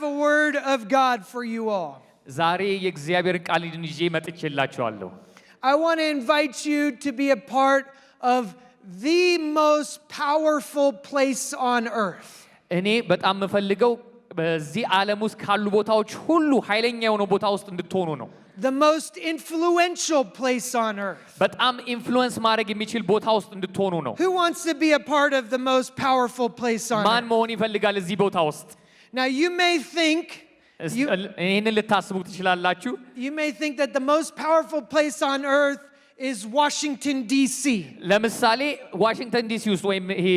have a word of God for you all. ዛሬ የእግዚአብሔር ቃል ይዤ መጥቼላችኋለሁ። I want to invite you to be a part of the most powerful place on earth. እኔ በጣም የምፈልገው በዚህ ዓለም ውስጥ ካሉ ቦታዎች ሁሉ ኃይለኛ የሆነ ቦታ ውስጥ እንድትሆኑ ነው። The most influential place on earth. በጣም ኢንፍሉዌንስ ማድረግ የሚችል ቦታ ውስጥ እንድትሆኑ ነው። Who wants to be a part of the most powerful place on ማን earth? መሆን ይፈልጋል እዚህ ቦታ ውስጥ? Now you may think ይሄንን ልታስቡ ትችላላችሁ። You may think that the most powerful place on earth is Washington D.C. ለምሳሌ ዋሽንግተን ዲሲ ውስጥ ወይም ይሄ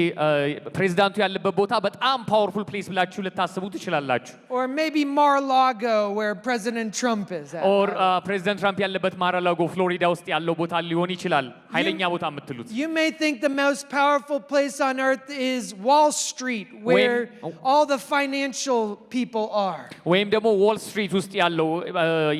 ፕሬዝዳንቱ ያለበት ቦታ በጣም ፓወርፉል ፕሌስ ብላችሁ ልታስቡ ትችላላችሁ። Or maybe Mar-a-Lago where President Trump is at. Or ፕሬዝዳንት ትራምፕ ያለበት ማራላጎ ፍሎሪዳ ውስጥ ያለው ቦታ ሊሆን ይችላል ኃይለኛ ቦታ የምትሉት። You may think the most powerful place on earth is Wall Street where all the financial people are. ወይም ደግሞ ዎል ስትሪት ውስጥ ያለው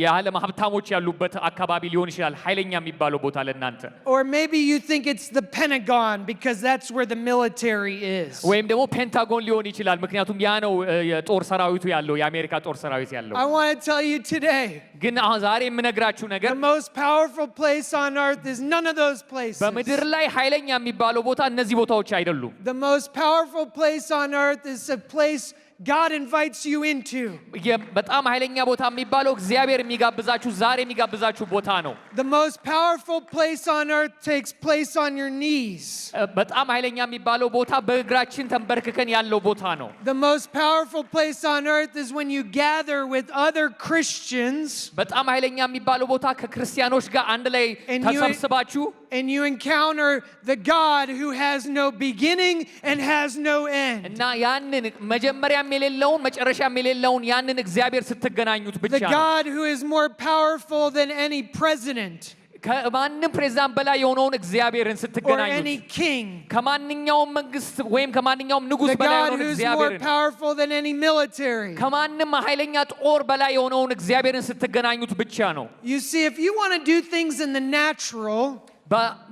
የዓለም ሀብታሞች ያሉበት አካባቢ ሊሆን ይችላል ኃይለኛ የሚባለው ቦታ ለእናንተ። Or maybe you think it's the Pentagon because that's where the military is. ወይም ደግሞ ፔንታጎን ሊሆን ይችላል ምክንያቱም ያ ነው የጦር ሰራዊቱ ያለው የአሜሪካ ጦር ሰራዊት ያለው። I want to tell you today. ግን ዛሬ የምነግራችሁ ነገር The most powerful place on earth is none of those places. በምድር ላይ ኃይለኛ የሚባለው ቦታ እነዚህ ቦታዎች አይደሉም። The most powerful place on earth is a place God invites you into. በጣም ኃይለኛ ቦታ የሚባለው እግዚአብሔር የሚጋብዛችሁ ዛሬ የሚጋብዛችሁ ቦታ ነው። The most powerful place on earth takes place on your knees. በጣም ኃይለኛ የሚባለው ቦታ በእግራችን ተንበርክከን ያለው ቦታ ነው። The most powerful place on earth is when you gather with other Christians. በጣም ኃይለኛ የሚባለው ቦታ ከክርስቲያኖች ጋር አንድ ላይ ተሰብስባችሁ and you encounter the God who has no beginning and has no end. እና ያንን መጀመሪያም የሌለውን መጨረሻም የሌለውን ያንን እግዚአብሔር ስትገናኙት ብቻ ነው። The God who is more powerful than any president. ከማንም ፕሬዝዳንት በላይ የሆነውን እግዚአብሔርን ስትገናኙት or any king. ከማንኛውም መንግስት ወይም ከማንኛውም ንጉስ በላይ የሆነውን እግዚአብሔርን more powerful than any military. ከማንም ኃይለኛ ጦር በላይ የሆነውን እግዚአብሔርን ስትገናኙት ብቻ ነው። You see, if you want to do things in the natural,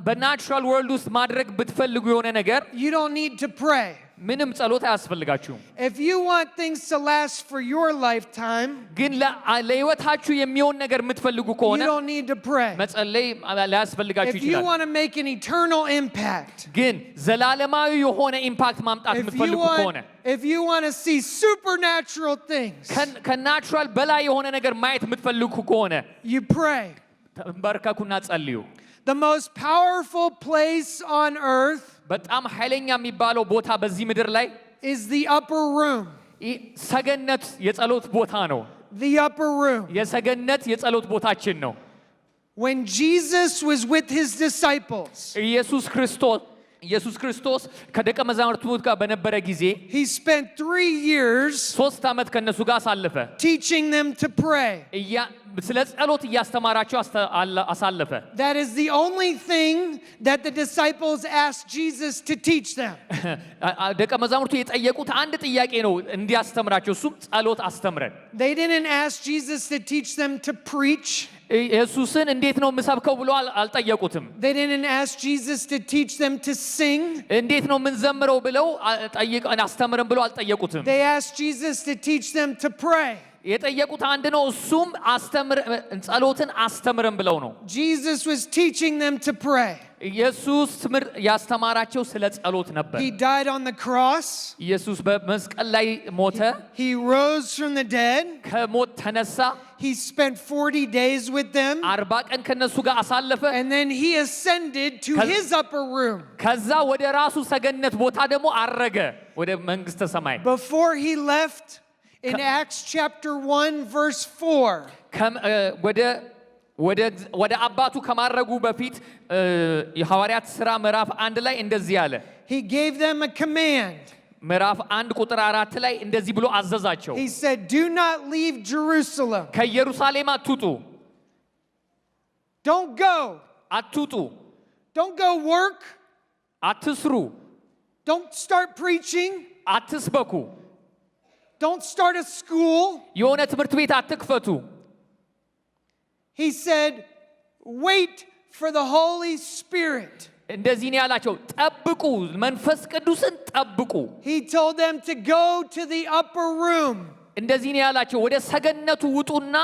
በናቹራል ወርልድ ውስጥ ማድረግ ብትፈልጉ የሆነ ነገር you don't need to pray. ምንም ጸሎት አያስፈልጋችሁም። If you want things to last for your lifetime, ግን ለህይወታችሁ የሚሆን ነገር የምትፈልጉ ከሆነ you don't need to pray. መጸለይ ላያስፈልጋችሁ ይችላል። If you want to make an eternal impact, ግን ዘላለማዊ የሆነ ኢምፓክት ማምጣት የምትፈልጉ ከሆነ if you want to see supernatural things, ከናቹራል በላይ የሆነ ነገር ማየት የምትፈልጉ ከሆነ you pray. ተንበርከኩና ጸልዩ። The most powerful place on earth በጣም ኃይለኛ የሚባለው ቦታ በዚህ ምድር ላይ is the upper room. ሰገነት የጸሎት ቦታ ነው። The upper room. የሰገነት የጸሎት ቦታችን ነው። When Jesus was with his disciples, ኢየሱስ ክርስቶስ ከደቀ መዛሙርቱ ጋር በነበረ ጊዜ he spent 3 years 3 ዓመት ከነሱ ጋር አሳለፈ። teaching them to pray. ስለ ጸሎት እያስተማራቸው አሳለፈ። That is the only thing that the disciples asked Jesus to teach them. ደቀ መዛሙርቱ የጠየቁት አንድ ጥያቄ ነው እንዲያስተምራቸው፣ እሱም ጸሎት አስተምረን። They didn't ask Jesus to teach them to preach. ኢየሱስን እንዴት ነው የምሰብከው ብሎ አልጠየቁትም። They didn't ask Jesus to teach them to sing. እንዴት ነው የምንዘምረው ብለው አስተምረን ብሎ አልጠየቁትም። They asked Jesus to teach them to pray. የጠየቁት አንድ ነው፣ እሱም ጸሎትን አስተምረን ብለው ነው። Jesus was teaching them to pray. ኢየሱስ ትምህርት ያስተማራቸው ስለ ጸሎት ነበር። He died on the cross. ኢየሱስ በመስቀል ላይ ሞተ። He rose from the dead. ከሞት ተነሳ። He spent 40 days with them. 40 ቀን ከነሱ ጋር አሳለፈ። And then he ascended to his upper room. ከዛ ወደ ራሱ ሰገነት ቦታ ደግሞ አረገ ወደ መንግስተ ሰማይ። Before he left, in Acts chapter 1 verse 4, ወደ አባቱ ከማረጉ በፊት የሐዋርያት ሥራ ምዕራፍ 1 ላይ እንደዚህ አለ። he gave them a command. ምዕራፍ 1 ቁጥር 4 ላይ እንደዚህ ብሎ አዘዛቸው። He said, "Do not leave Jerusalem." ከኢየሩሳሌም አትውጡ። Don't go. አትውጡ። Don't go work. አትስሩ። Don't start preaching. አትስበኩ። Don't start a school. የሆነ ትምህርት ቤት አትክፈቱ። He said, "Wait for the Holy Spirit." እንደዚህ ነው ያላቸው፣ ጠብቁ፣ መንፈስ ቅዱስን ጠብቁ። He told them to go to the upper room. እንደዚህ ነው ያላቸው ወደ ሰገነቱ ውጡና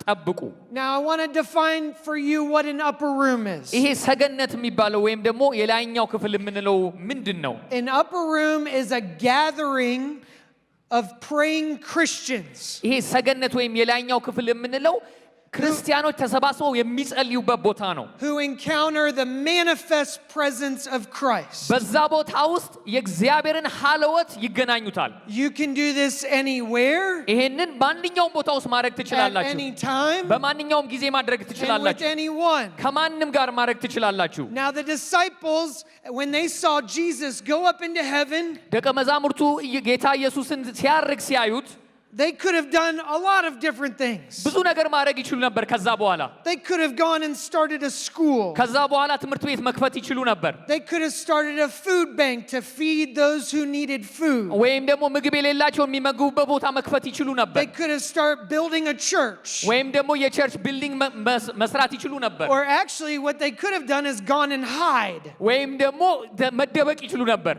ጠብቁ Now I want to define for you what an upper room is. ይሄ ሰገነት የሚባለው ወይም ደግሞ የላይኛው ክፍል የምንለው ምንድነው? An upper room is a gathering of praying Christians. ይሄ ሰገነት ወይም የላይኛው ክፍል የምንለው ክርስቲያኖች ተሰባስበው የሚጸልዩበት ቦታ ነው who encounter the manifest presence of Christ. በዛ ቦታ ውስጥ የእግዚአብሔርን ሐልወት ይገናኙታል You can do this anywhere, ይሄንን በማንኛውም ቦታ ውስጥ ማድረግ at ትችላላችሁ any time, በማንኛውም ጊዜ ማድረግ and with ትችላላችሁ anyone. ከማንም ጋር ማድረግ ትችላላችሁ Now the disciples, when they saw Jesus go up into heaven, ደቀ መዛሙርቱ ጌታ ኢየሱስን ሲያርግ ሲያዩት they could have done a lot of different things. ብዙ ነገር ማድረግ ይችሉ ነበር ከዛ በኋላ They could have gone and started a school. ከዛ በኋላ ትምህርት ቤት መክፈት ይችሉ ነበር They could have started a food bank to feed those who needed food. ወይም ደግሞ ምግብ የሌላቸው የሚመግቡበት ቦታ መክፈት ይችሉ ነበር They could have started building a church. ወይም ደግሞ የቸርች ቢልዲንግ መስራት ይችሉ ነበር Or actually what they could have done is gone and hide. ወይም ደግሞ መደበቅ ይችሉ ነበር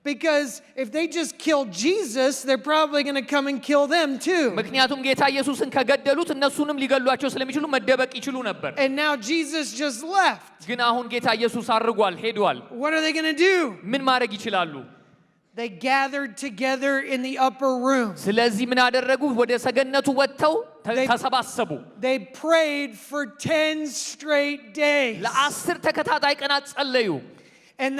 Because if they just killed Jesus, they're probably going to come and kill them too. ምክንያቱም ጌታ ኢየሱስን ከገደሉት እነሱንም ሊገሏቸው ስለሚችሉ መደበቅ ይችሉ ነበር And now Jesus just left. ግን አሁን ጌታ ኢየሱስ አርጓል ሄዷል What are they going to do? ምን ማድረግ ይችላሉ They gathered together in the upper room. ስለዚህ ምን አደረጉ ወደ ሰገነቱ ወጥተው ተሰባሰቡ They prayed for 10 straight days. ለ10 ተከታታይ ቀናት ጸለዩ And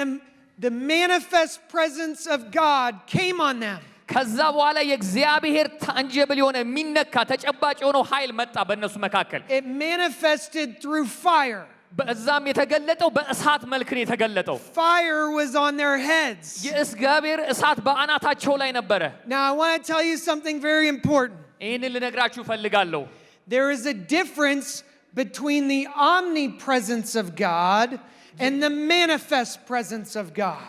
the manifest presence of God came on them. ከዛ በኋላ የእግዚአብሔር ታንጀብል የሆነ የሚነካ ተጨባጭ የሆነው ኃይል መጣ በእነሱ መካከል It manifested through fire. በዛም የተገለጠው በእሳት መልክ ነው የተገለጠው Fire was on their heads. የእግዚአብሔር እሳት በአናታቸው ላይ ነበረ Now I want to tell you something very important. ይህንን ልነግራችሁ ፈልጋለሁ There is a difference between the omnipresence of God and the manifest presence of God.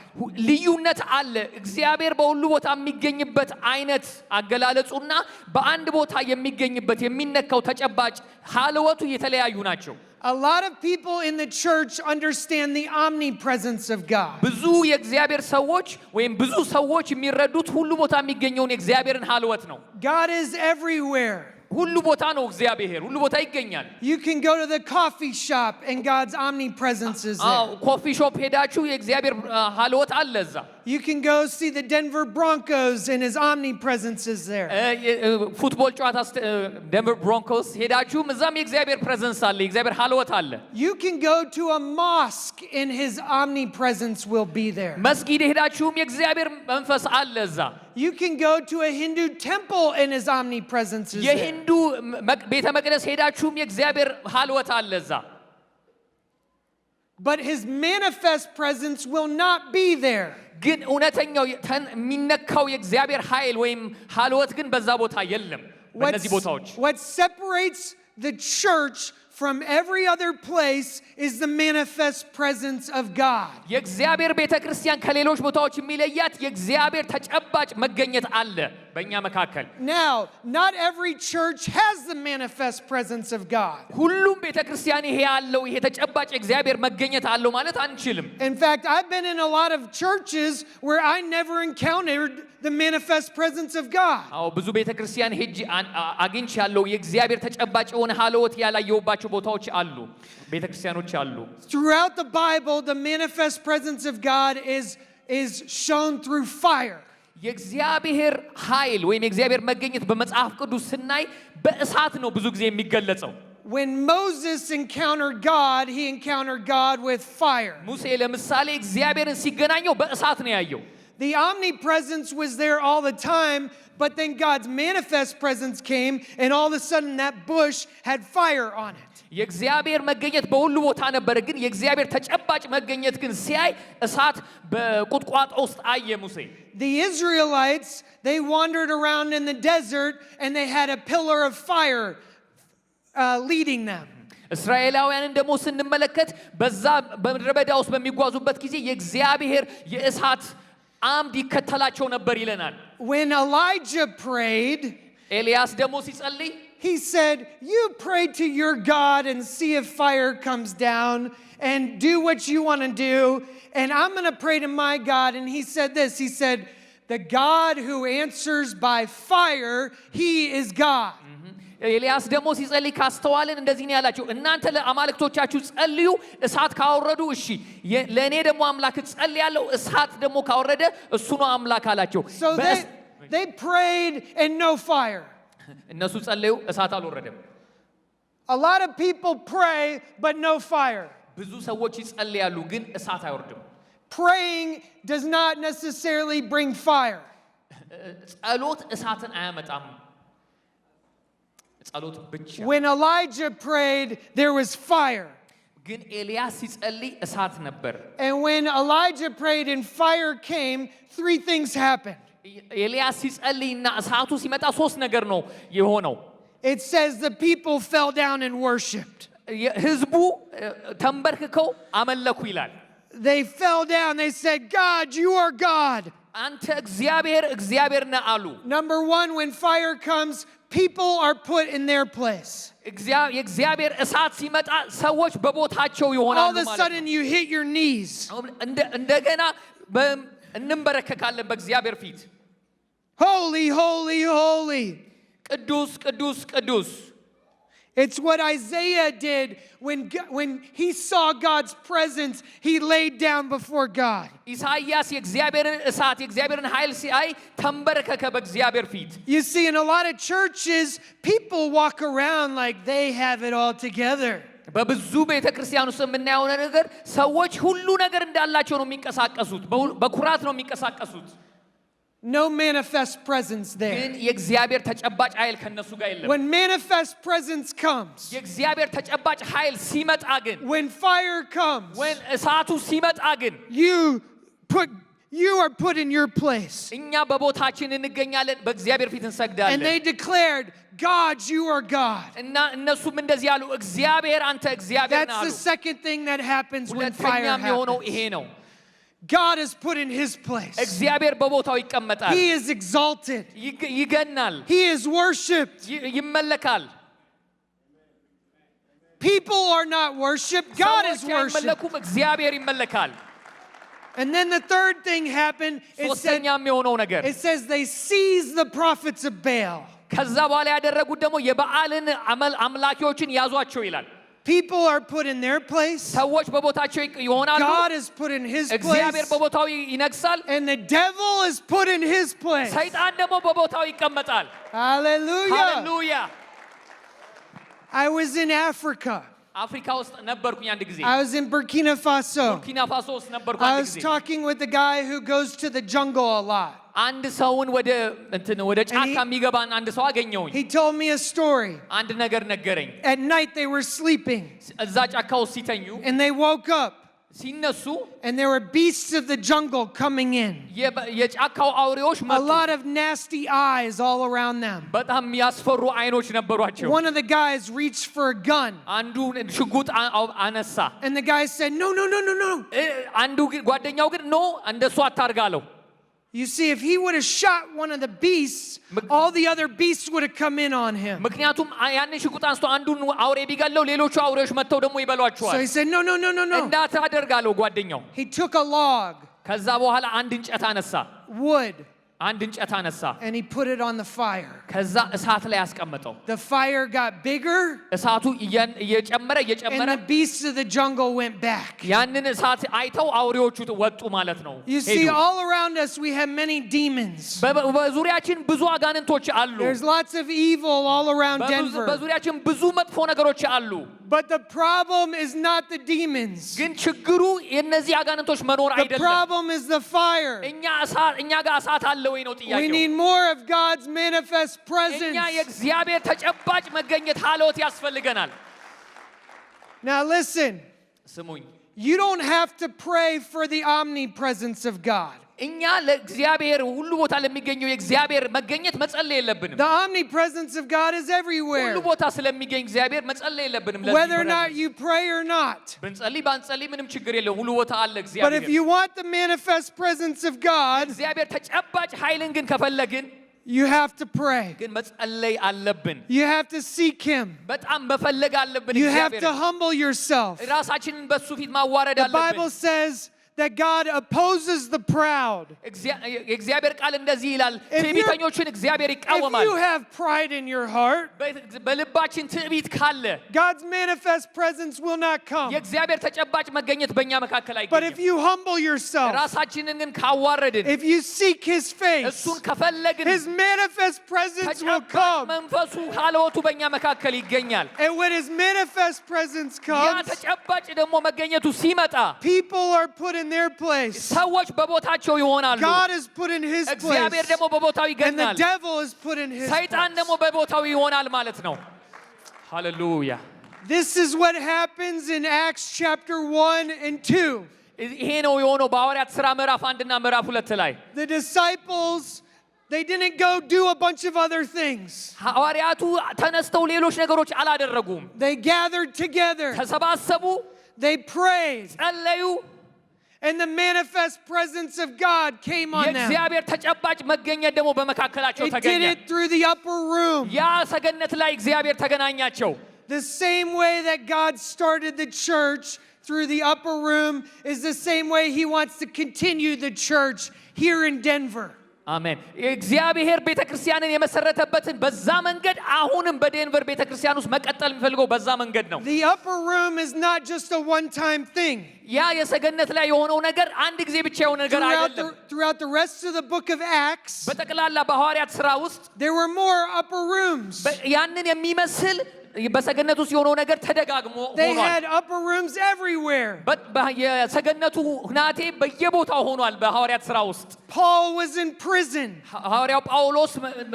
ልዩነት አለ እግዚአብሔር በሁሉ ቦታ የሚገኝበት አይነት አገላለጹና በአንድ ቦታ የሚገኝበት የሚነካው ተጨባጭ ሐልወቱ የተለያዩ ናቸው A lot of people in the church understand the omnipresence of God. ብዙ የእግዚአብሔር ሰዎች ወይም ብዙ ሰዎች የሚረዱት ሁሉ ቦታ የሚገኘውን የእግዚአብሔርን ሐልወት ነው God is everywhere. ሁሉ ቦታ ነው እግዚአብሔር ሁሉ ቦታ ይገኛል You can go to the coffee shop and God's omnipresence is there. ኮፊ ሾፕ ሄዳችሁ የእግዚአብሔር ሐልወት አለ እዛ You can go see the Denver Broncos and his omnipresence is there. ፉትቦል ጨዋታ ደንቨር ብሮንኮስ ሄዳችሁም እዛም የእግዚአብሔር ፕሬዘንስ አለ የእግዚአብሔር ሐልወት አለ You can go to a mosque and his omnipresence will be there. መስጊድ ሄዳችሁም የእግዚአብሔር መንፈስ አለ እዛ You can go to a Hindu temple and his omnipresence is there. የሂንዱ ቤተ መቅደስ ሄዳችሁም የእግዚአብሔር ሐልወት አለ እዛ But his manifest presence will not be there. ግን እውነተኛው የሚነካው የእግዚአብሔር ኃይል ወይም ሐልወት ግን በዛ ቦታ የለም በእነዚህ ቦታዎች What separates the church from every other place is the manifest presence of God. የእግዚአብሔር ቤተክርስቲያን ከሌሎች ቦታዎች የሚለያት የእግዚአብሔር ተጨባጭ መገኘት አለ በእኛ መካከል Now, not every church has the manifest presence of God. ሁሉም ቤተክርስቲያን ይሄ ያለው ይሄ ተጨባጭ የእግዚአብሔር መገኘት አለው ማለት አንችልም In fact, I've been in a lot of churches where I never encountered the manifest presence of God. አዎ ብዙ ቤተክርስቲያን ሄጅ አግኝቼ ያለው የእግዚአብሔር ተጨባጭ የሆነ ሐልወት ያላየሁባቸው ቦታዎች አሉ ቤተክርስቲያኖች አሉ Throughout the Bible, the manifest presence of God is shown through fire. የእግዚአብሔር ኃይል ወይም የእግዚአብሔር መገኘት በመጽሐፍ ቅዱስ ስናይ በእሳት ነው ብዙ ጊዜ የሚገለጸው When Moses encountered God, he encountered God with fire. ሙሴ ለምሳሌ እግዚአብሔርን ሲገናኘው በእሳት ነው ያየው The omnipresence was there all the time, but then God's manifest presence came, and all of a sudden that bush had fire on it. የእግዚአብሔር መገኘት በሁሉ ቦታ ነበር ግን የእግዚአብሔር ተጨባጭ መገኘት ግን ሲያይ እሳት በቁጥቋጦ ውስጥ አየ ሙሴ The Israelites, they wandered around in the desert, and they had a pillar of fire leading them. እስራኤላውያንን ደግሞ ስንመለከት በዛ በምድረ በዳ ውስጥ በሚጓዙበት ጊዜ የእግዚአብሔር የእሳት አምድ ይከተላቸው ነበር ይለናል When Elijah prayed, ኤልያስ ደግሞ ሲጸልይ he said, you pray to your God and see if fire comes down and do what you want to do, and I'm going to pray to my God. And he said this, he said, the God who answers by fire, he is God. ኤልያስ ደግሞ ሲጸልይ ካስተዋልን እንደዚህ ነው ያላቸው እናንተ ለአማልክቶቻችሁ ጸልዩ እሳት ካወረዱ እሺ ለኔ ደግሞ አምላክ ጸልያለሁ እሳት ደግሞ ካወረደ እሱ ነው አምላክ አላቸው So they prayed and no fire. እነሱ ጸለዩ እሳት አልወረደም A lot of people pray but no fire. ብዙ ሰዎች ይጸልያሉ ግን እሳት አይወርድም Praying does not necessarily bring fire. ጸሎት እሳትን አያመጣም ጸሎት ብቻ When Elijah prayed there was fire. ግን ኤልያስ ሲጸልይ እሳት ነበር And when Elijah prayed and fire came, three things happened. ኤልያስ ሲጸልይና እሳቱ ሲመጣ ሶስት ነገር ነው የሆነው It says the people fell down and worshiped. ህዝቡ ተንበርክከው አመለኩ ይላል They fell down. They said, God, you are God. አንተ እግዚአብሔር ነህ አሉ Number one, when fire comes, people are put in their place. የእግዚአብሔር እሳት ሲመጣ ሰዎች በቦታቸው All ይሆናሉ of a ማለት sudden you hit your knees. እንደገና እንንበረከካለን በእግዚአብሔር ፊት Holy, holy, holy. ቅዱስ ቅዱስ ቅዱስ It's what Isaiah did when he saw God's presence, he laid down before God. ኢሳይያስ የእግዚአብሔርን እሳት የእግዚአብሔርን ኃይል ሲያይ ተንበረከከ በእግዚአብሔር ፊት You see, in a lot of churches, people walk around like they have it all together. በብዙ ቤተክርስቲያን ውስጥ የምናየው ነገር ሰዎች ሁሉ ነገር እንዳላቸው ነው የሚንቀሳቀሱት በኩራት ነው የሚንቀሳቀሱት No manifest presence there. ግን የእግዚአብሔር ተጨባጭ ኃይል ከነሱ ጋር የለም When manifest presence comes, የእግዚአብሔር ተጨባጭ ኃይል ሲመጣ ግን when fire comes, when እሳቱ ሲመጣ ግን you are put in your place. እኛ በቦታችን እንገኛለን በእግዚአብሔር ፊት እንሰግዳለን And they declared, God, you are God. እና እነሱም እንደዚህ ያሉ እግዚአብሔር አንተ እግዚአብሔር ነህ That's አሉ the second thing that happens when fire ሁለተኛም የሆነው happens. ይሄ ነው God is put in his place. እግዚአብሔር በቦታው ይቀመጣል He is exalted. ይገናል He is worshipped. ይመለካል People are not worshipped. God is worshipped. አይመለኩም እግዚአብሔር ይመለካል And then the third thing happened. ሶስተኛም የሆነው ነገር It says they seized the prophets of Baal. ከዛ በኋላ ያደረጉት ደግሞ የበዓልን አምላኪዎችን ያዟቸው ይላል People are put in their place. ሰዎች በቦታቸው ይሆናሉ God is put in his እግዚአብሔር place. በቦታው ይነግሳል And the devil is put in his place. ሰይጣን ደግሞ በቦታው ይቀመጣል Hallelujah. ሃሌሉያ I was in Africa. አፍሪካ ውስጥ ነበርኩኝ አንድ ጊዜ I was in Burkina Faso. ቡርኪና ፋሶ ውስጥ ነበርኩ I አንድ was ጊዜ talking with a guy who goes to the jungle a lot. አንድ ሰውን ወደ ጫካ የሚገባን አንድ ሰው አገኘውኝ He told me a story. አንድ ነገር ነገረኝ At night they were sleeping እዛ ጫካ ውስጥ ሲተኙ and they woke up ሲነሱ and there were beasts of the jungle coming in. የጫካው አውሬዎች A መጡ lot of nasty eyes all around them. በጣም ያስፈሩ አይኖች ነበሯቸው One of the guys reached for a gun. አንዱ ሽጉጥ አነሳ And the guy said, no, no, no, no, no. አንዱ ጓደኛው ግን ኖ እንደሱ አታርጋለው You see, if he would have shot one of the beasts, all the other beasts would have come in on him. ምክንያቱም ያንን ሽጉጥ አንስቶ አንዱን አውሬ ቢገለው ሌሎቹ አውሬዎች መጥተው ደግሞ ይበሏቸዋል So he said, no, no, no, no, no. እንዳታደርጋለው ጓደኛው He took a log, ከዛ በኋላ አንድ እንጨት አነሳ wood, አንድ እንጨት አነሳ and he put it on the fire. ከዛ እሳት ላይ ያስቀመጠው The fire got bigger, እሳቱ እየጨመረ and the beasts of the jungle went back. ያንን እሳት አይተው አውሬዎቹ ወጡ ማለት ነው You see, all around us we have many demons. በዙሪያችን ብዙ አጋንንቶች አሉ There's lots of evil all around Denver. በዙሪያችን ብዙ መጥፎ ነገሮች አሉ But the problem is not the demons. ግን ችግሩ የነዚህ አጋንንቶች መኖር The አይደለም problem is the fire. እኛ ጋር እሳት አለ ወይ ነው We ጥያቄው need more of God's manifest እኛ presence. የእግዚአብሔር ተጨባጭ መገኘት ሀልዎት ያስፈልገናል Now listen, ስሙኝ you don't have to pray for the omnipresence of God. እኛ ለእግዚአብሔር ሁሉ ቦታ ለሚገኘው የእግዚአብሔር መገኘት መጸለይ የለብንም The omnipresence of God is everywhere. ሁሉ ቦታ ስለሚገኝ እግዚአብሔር መጸለይ የለብንም Whether or not you pray or not. ብንጸልይ ባንጸልይ ምንም ችግር የለውም ሁሉ ቦታ አለ But እግዚአብሔር if you want the manifest presence of God, እግዚአብሔር ተጨባጭ ኃይልን ግን ከፈለግን you have to pray. ግን መጸለይ አለብን You have to seek Him. በጣም መፈለግ አለብን You have እግዚአብሔር to humble yourself. ራሳችንን በሱ ፊት ማዋረድ The አለብን Bible says that God opposes the proud. የእግዚአብሔር ቃል እንደዚህ ይላል ትዕቢተኞችን እግዚአብሔር ይቃወማል If you have pride in your heart, በልባችን ትዕቢት ካለ God's manifest presence will not come. የእግዚአብሔር ተጨባጭ መገኘት በእኛ መካከል አይገኝም But if you humble yourself, ራሳችንን ግን ካዋረድን if you seek his face, እሱን ከፈለግን his manifest presence will come. መንፈሱ ሀለወቱ በእኛ መካከል ይገኛል And when his manifest presence ያ comes, ተጨባጭ ደግሞ መገኘቱ ሲመጣ people are put in their place. ሰዎች በቦታቸው ይሆናሉ God is put in his እግዚአብሔር place. ደግሞ በቦታው And the ይገኛል devil is put in his ሰይጣን place. ደግሞ በቦታው ይሆናል ማለት ነው ሃሌሉያ This is what happens in Acts chapter 1 and 2. ይሄ ነው የሆነው በሐዋርያት ሥራ ምዕራፍ 1 እና ምዕራፍ 2 ላይ The disciples, they didn't go do a bunch of other things. ሐዋርያቱ ተነስተው ሌሎች ነገሮች አላደረጉም They gathered together. ተሰባሰቡ They prayed. ጸለዩ And the manifest presence of God came on them. የእግዚአብሔር ተጨባጭ መገኘት ደግሞ በመካከላቸው It did ተገኘ it through the upper room. ያ ሰገነት ላይ እግዚአብሔር ተገናኛቸው The same way that God started the church through the upper room is the same way he wants to continue the church here in Denver. አሜን እግዚአብሔር ቤተክርስቲያንን የመሰረተበትን በዛ መንገድ አሁንም በዴንቨር ቤተክርስቲያን ውስጥ መቀጠል የሚፈልገው በዛ መንገድ ነው The upper room is not just a one-time thing. ያ የሰገነት ላይ የሆነው ነገር አንድ ጊዜ ብቻ የሆነ ነገር አይደለም Throughout the rest of the book of Acts, በጠቅላላ በሐዋርያት ሥራ ውስጥ there were more upper rooms. ያንን የሚመስል በሰገነቱ ውስጥ የሆነው ነገር ተደጋግሞ They ሆኗል had upper rooms everywhere. የሰገነቱ ሁናቴ በየቦታው ሆኗል በሐዋርያት ሥራ ውስጥ Paul was in prison. ሐዋርያው ጳውሎስ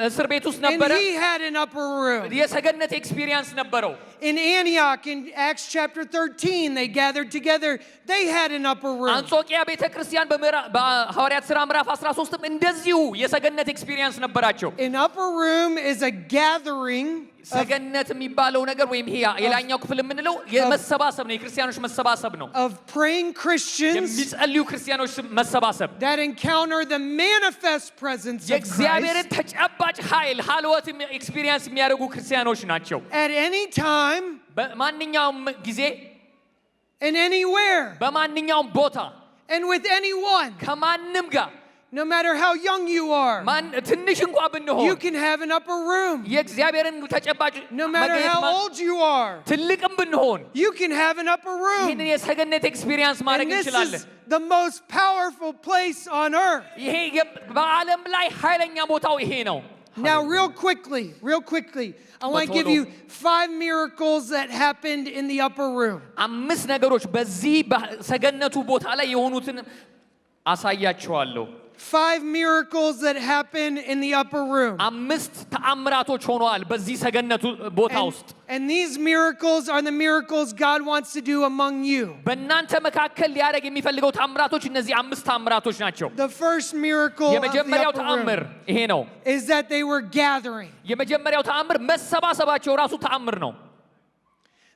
እስር ቤት ውስጥ And ነበረ he had an upper room. የሰገነት ኤክስፒሪየንስ ነበረው In Antioch, in Acts chapter 13, they gathered together. They had an upper room. አንጾኪያ ቤተክርስቲያን በሐዋርያት ሥራ ምዕራፍ 13 እንደዚሁ የሰገነት ኤክስፒሪየንስ ነበራቸው An upper room is a gathering ሰገነት የሚባለው ነገር ወይም ይሄ የላኛው ክፍል የምንለው የመሰባሰብ ነው የክርስቲያኖች መሰባሰብ ነው of praying Christians የሚጸልዩ ክርስቲያኖች መሰባሰብ that encounter the manifest presence of የእግዚአብሔርን Christ ተጨባጭ ኃይል ሀልወት ኤክስፒሪየንስ የሚያደርጉ ክርስቲያኖች ናቸው at any time በማንኛውም ጊዜ and anywhere በማንኛውም ቦታ and with anyone. ከማንም ጋር No matter how young you are, ትንሽ እንኳን ብንሆን you can have an upper room. የእግዚአብሔርን ተጨባጭ No matter how old you are, ትልቅም ብንሆን you can have an upper room. ይህንን የሰገነት ኤክስፒሪየንስ ማድረግ And this እንችላለን is the most powerful place on earth. ይሄ በዓለም ላይ ኃይለኛ ቦታው ይሄ ነው Now, real quickly, I want to give you 5 miracles that happened in the upper room. 5 ነገሮች በዚህ ሰገነቱ ቦታ ላይ የሆኑትን አሳያችኋለሁ 5 miracles that happen in the upper room. 5 ተአምራቶች ሆነዋል በዚህ ሰገነቱ ቦታ ውስጥ And these miracles are the miracles God wants to do among you. በእናንተ መካከል ሊያደርግ የሚፈልገው ተአምራቶች እነዚህ 5 ተአምራቶች ናቸው The first miracle of the የመጀመሪያው upper ተአምር room ይሄ ነው is that they were gathering. የመጀመሪያው ተአምር መሰባሰባቸው ራሱ ተአምር ነው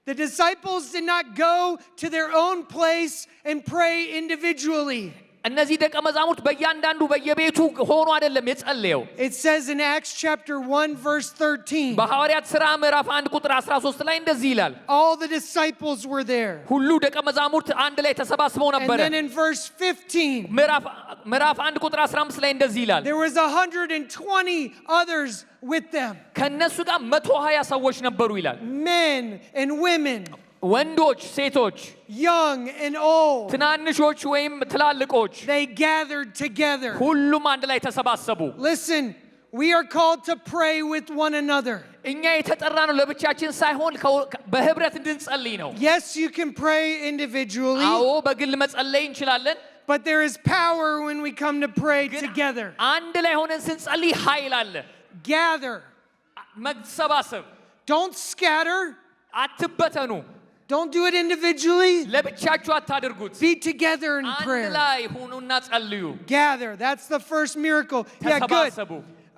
The disciples did not go to their own place and pray individually. እነዚህ ደቀ መዛሙርት በእያንዳንዱ በየቤቱ ሆኖ አይደለም የጸለየው It says in Acts chapter 1 verse 13. በሐዋርያት ሥራ ምዕራፍ 1 ቁጥር 13 ላይ እንደዚህ ይላል All the disciples were there. ሁሉ ደቀ መዛሙርት አንድ ላይ ተሰባስበው And ነበር then in verse 15, ምዕራፍ 1 ቁጥር 15 ላይ እንደዚህ ይላል there was 120 others with them. ከነሱ ጋር 120 ሰዎች ነበሩ ይላል Men and women, ወንዶች ሴቶች young and old. ትናንሾች ወይም ትላልቆች They gathered together. ሁሉም አንድ ላይ ተሰባሰቡ Listen, we are called to pray with one another. እኛ የተጠራነው ለብቻችን ሳይሆን በህብረት እንድንጸልይ ነው Yes, you can pray individually. አዎ በግል መጸለይ እንችላለን But there is power when we come to pray together. አንድ ላይ ሆነን ስንጸልይ ኃይል አለ Gather. መሰባሰብ Don't scatter. አትበተኑ Don't do it individually. ለብቻችሁ አታድርጉት Be together in አንድ prayer. ላይ ሁኑና ጸልዩ Gather. That's the first miracle. Yeah, good. ተሰባሰቡ